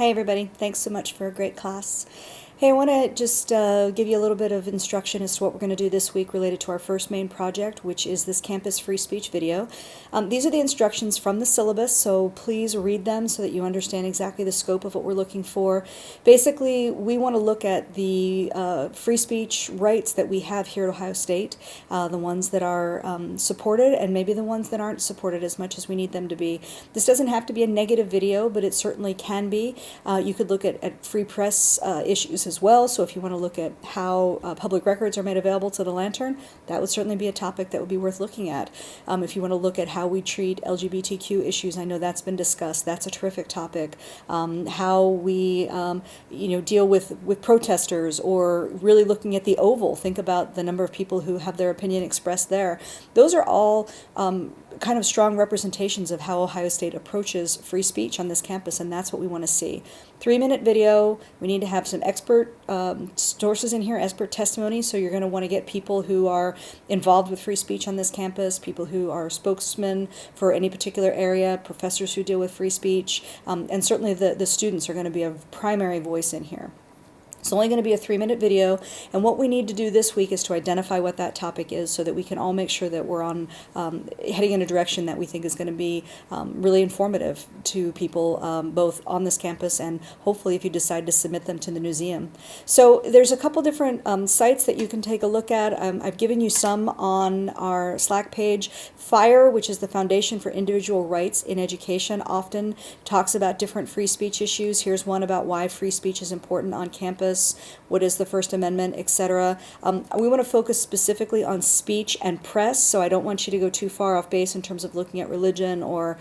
Hey everybody, thanks so much for a great class. Hey, I want to just give you a little bit of instruction as to what we're going to do this week related to our first main project, which is this campus free speech video. These are the instructions from the syllabus, so please read them so that you understand exactly the scope of what we're looking for. Basically, we want to look at the free speech rights that we have here at Ohio State, the ones that are supported and maybe the ones that aren't supported as much as we need them to be. This doesn't have to be a negative video, but it certainly can be. You could look at free press issues as well. So if you want to look at how public records are made available to the Lantern, that would certainly be a topic that would be worth looking at. If you want to look at how we treat LGBTQ issues, I know that's been discussed. That's a terrific topic. How we deal with protesters, or really looking at the Oval. Think about the number of people who have their opinion expressed there. Those are all kind of strong representations of how Ohio State approaches free speech on this campus, and that's what we want to see. 3-minute video. We need to have some expert sources in here, expert testimony, so you're going to want to get people who are involved with free speech on this campus, people who are spokesmen for any particular area, professors who deal with free speech, and certainly the students are going to be a primary voice in here. It's only going to be a 3-minute video, and what we need to do this week is to identify what that topic is so that we can all make sure that we're on heading in a direction that we think is going to be really informative to people both on this campus and hopefully if you decide to submit them to the museum. So there's a couple different sites that you can take a look at. I've given you some on our Slack page. FIRE, which is the Foundation for Individual Rights in Education, often talks about different free speech issues. Here's one about why free speech is important on campus. What is the First Amendment, etc. We want to focus specifically on speech and press, so I don't want you to go too far off base in terms of looking at religion or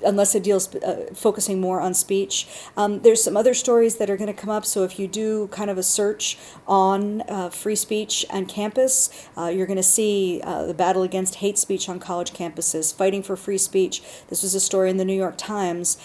unless it deals focusing more on speech. There's some other stories that are going to come up, so if you do kind of a search on free speech and campus, you're going to see the battle against hate speech on college campuses, fighting for free speech. This was a story in the New York Times.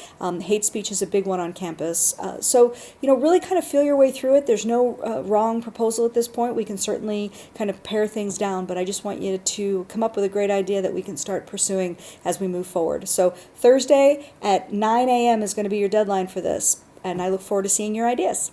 Hate speech is a big one on campus. So, really kind of feel your way through it. There's no wrong proposal at this point. We can certainly kind of pare things down, but I just want you to come up with a great idea that we can start pursuing as we move forward. So Thursday at 9 a.m. is going to be your deadline for this, and I look forward to seeing your ideas.